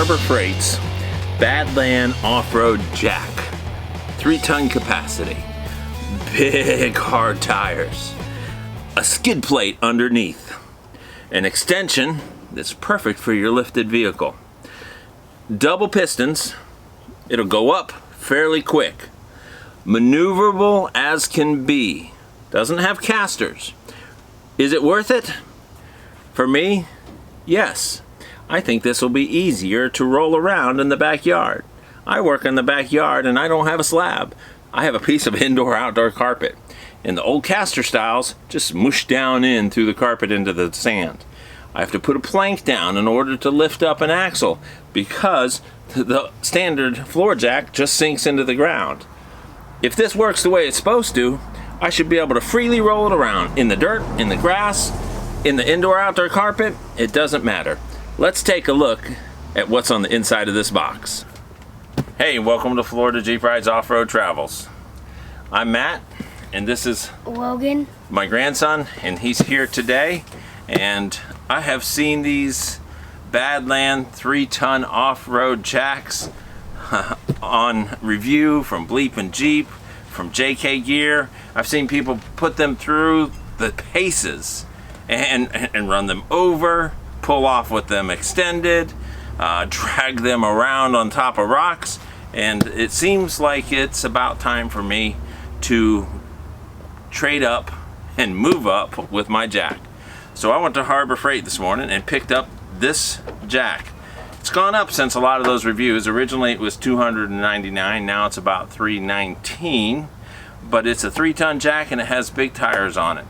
Harbor Freight's Badland Off-Road Jack. 3-ton capacity, big hard tires, a skid plate underneath, an extension that's perfect for your lifted vehicle, double pistons, it'll go up fairly quick, maneuverable as can be, doesn't have casters. Is it worth it? For me, yes. I think this will be easier to roll around in the backyard. I work in the backyard and I don't have a slab. I have a piece of indoor-outdoor carpet. And the old caster styles just mush down in through the carpet into the sand. I have to put a plank down in order to lift up an axle because the standard floor jack just sinks into the ground. If this works the way it's supposed to, I should be able to freely roll it around in the dirt, in the grass, in the indoor-outdoor carpet. It doesn't matter. Let's take a look at what's on the inside of this box. Hey, welcome to Florida Jeep Rides Off-Road Travels. I'm Matt, and this is Logan, my grandson, and he's here today. And I have seen these Badland 3-ton off-road jacks on review from Bleep and Jeep, from JK Gear. I've seen people put them through the paces and run them over, pull off with them extended, drag them around on top of rocks, and it seems like it's about time for me to trade up and move up with my jack. So I went to Harbor Freight this morning and picked up this jack. It's gone up since a lot of those reviews. Originally it was $299, now it's about $319, but it's a 3-ton jack and it has big tires on it.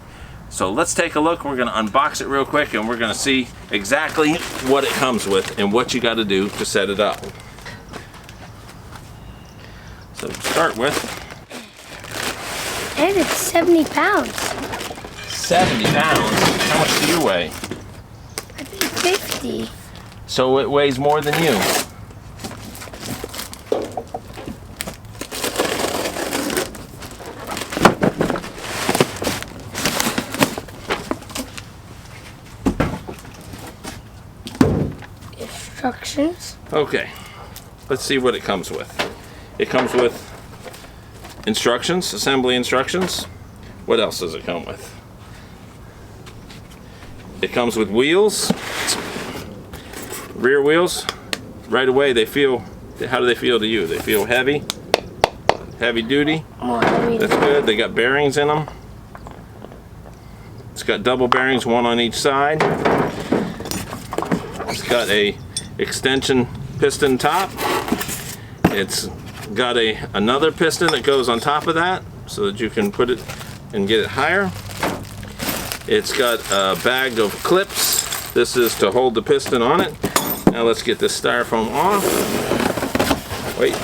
So let's take a look. We're going to unbox it real quick and we're going to see exactly what it comes with and what you got to do to set it up. So to start with, and it's 70 pounds. 70 pounds? How much do you weigh? I think 50. So it weighs more than you. Instructions. Okay, let's see what it comes with. It comes with instructions, assembly instructions. What else does it come with? It comes with wheels, rear wheels. Right away they feel, how do they feel to you? They feel heavy, heavy duty. More heavy. That's good. They got bearings in them. It's got double bearings, one on each side. It's got a extension piston top. It's got another piston that goes on top of that so that you can put it and get it higher. It's got a bag of clips. This is to hold the piston on it. Now let's get this styrofoam off. Wait.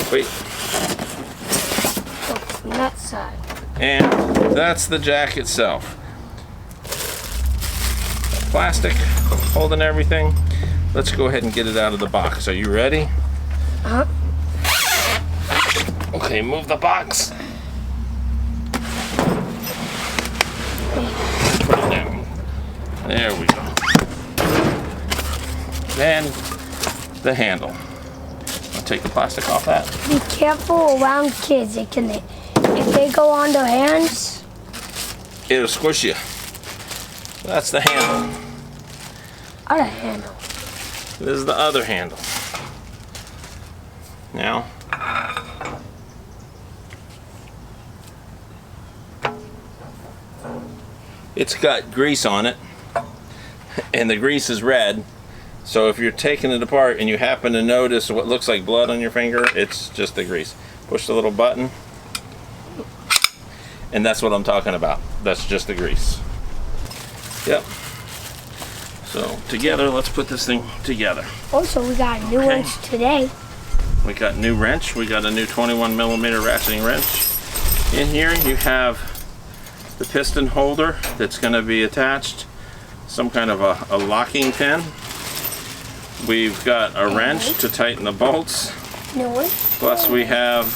Oh, from that side. And that's the jack itself. Plastic holding everything. Let's go ahead and get it out of the box. Are you ready? Uh-huh. Okay, move the box. Put it down. There we go. Then the handle. I'll take the plastic off that. Be careful around kids. If they go on their hands, It'll squish you. That's the handle. other handle. This is the other handle. Now, it's got grease on it, and the grease is red. So if you're taking it apart and you happen to notice what looks like blood on your finger, it's just the grease. Push the little button, and that's what I'm talking about. That's just the grease. Yep. So together, let's put this thing together. Also, we got a new wrench today. We got new wrench. We got a new 21mm ratcheting wrench. In here you have the piston holder that's going to be attached, some kind of a locking pin. We've got a wrench to tighten the bolts. New one. Plus we have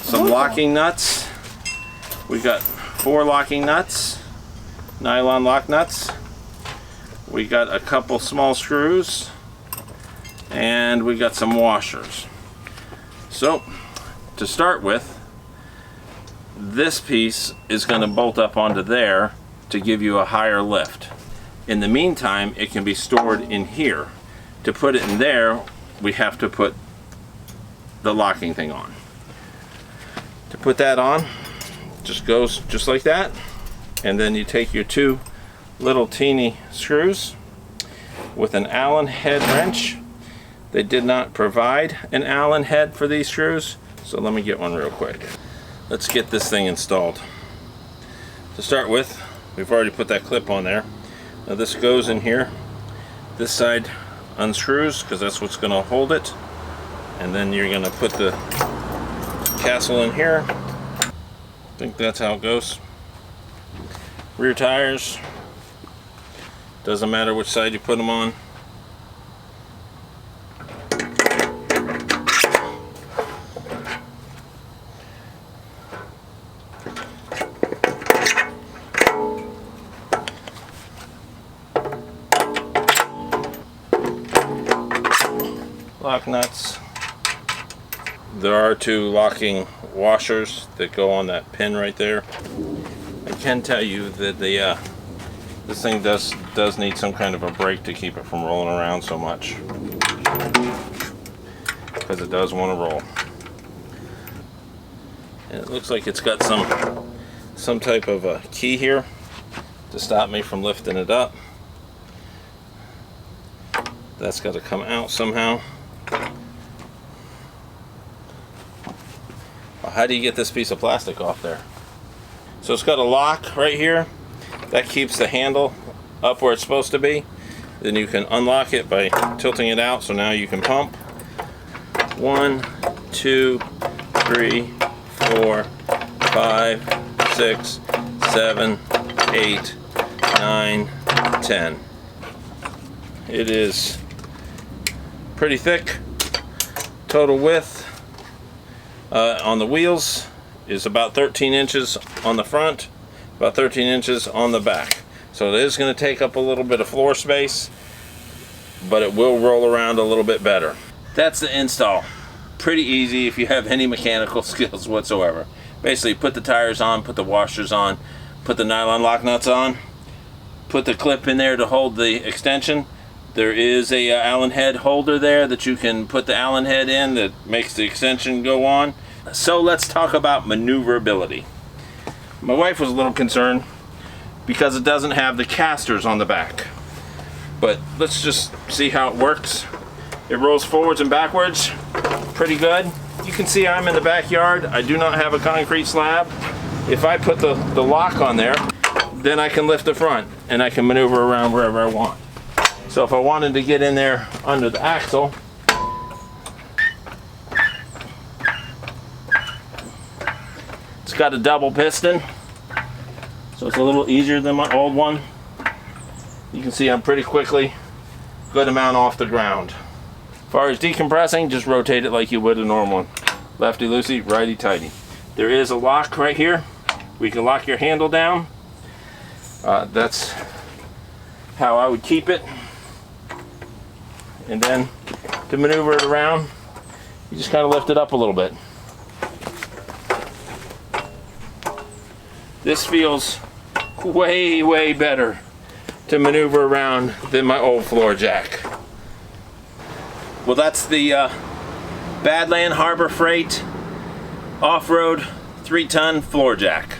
some locking nuts. We got 4 locking nuts, nylon lock nuts. We got a couple small screws and we got some washers. So to start with, this piece is going to bolt up onto there to give you a higher lift. In the meantime, it can be stored in here. To put it in there, we have to put the locking thing on. To put that on, just goes just like that, and then you take your two little teeny screws with an Allen head wrench. They did not provide an Allen head for these screws, so let me get one real quick. Let's get this thing installed. To start with, we've already put that clip on there. Now this goes in here. This side unscrews because that's what's going to hold it, and then you're going to put the castle in here. I think that's how it goes. Rear tires, doesn't matter which side you put them on. Lock nuts. There are two locking washers that go on that pin right there. I can tell you that the this thing does need some kind of a brake to keep it from rolling around so much, because it does want to roll. And it looks like it's got some type of a key here to stop me from lifting it up. That's got to come out somehow. Well, how do you get this piece of plastic off there? So it's got a lock right here that keeps the handle up where it's supposed to be. Then you can unlock it by tilting it out, so now you can pump. 1, 2, 3, 4, 5, 6, 7, 8, 9, 10. It is pretty thick. Total width on the wheels is about 13 inches on the front, about 13 inches on the back. So it is going to take up a little bit of floor space, but it will roll around a little bit better. That's the install. Pretty easy if you have any mechanical skills whatsoever. Basically, put the tires on, put the washers on, put the nylon lock nuts on, put the clip in there to hold the extension. There is a Allen head holder there that you can put the Allen head in that makes the extension go on. So let's talk about maneuverability. My wife was a little concerned because it doesn't have the casters on the back. But let's just see how it works. It rolls forwards and backwards pretty good. You can see I'm in the backyard. I do not have a concrete slab. If I put the lock on there, then I can lift the front and I can maneuver around wherever I want. So if I wanted to get in there under the axle, it's got a double piston, so it's a little easier than my old one. You can see I'm pretty quickly, good amount off the ground. As far as decompressing, just rotate it like you would a normal one. Lefty loosey, righty tighty. There is a lock right here. We can lock your handle down. That's how I would keep it. And then to maneuver it around, you just kind of lift it up a little bit. This feels way, way better to maneuver around than my old floor jack. Well, that's the Badland Harbor Freight off-road 3-ton floor jack.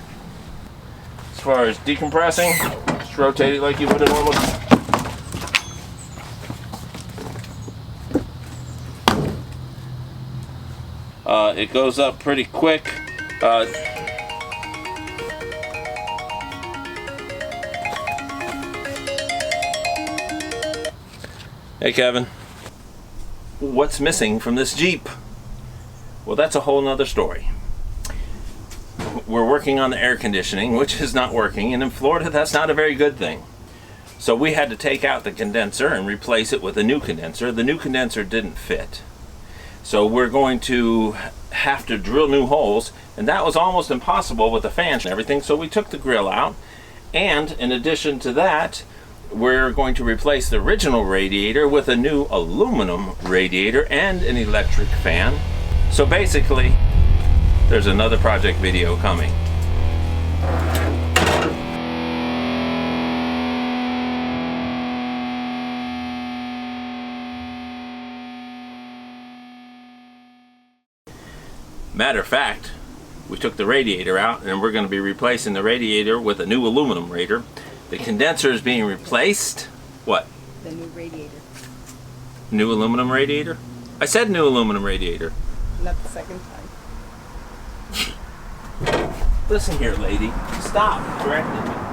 As far as decompressing, just rotate it like you would a normal. It goes up pretty quick. Hey Kevin, what's missing from this Jeep? Well, that's a whole nother story. We're working on the air conditioning, which is not working, and in Florida that's not a very good thing. So we had to take out the condenser and replace it with a new condenser. The new condenser didn't fit. So we're going to have to drill new holes, and that was almost impossible with the fans and everything. So we took the grill out, and in addition to that, we're going to replace the original radiator with a new aluminum radiator and an electric fan. So basically, there's another project video coming. Matter of fact, we took the radiator out and we're going to be replacing the radiator with a new aluminum radiator. The condenser is being replaced. What? The new radiator. New aluminum radiator? I said new aluminum radiator. Not the second time. Listen here, lady. Stop correcting me.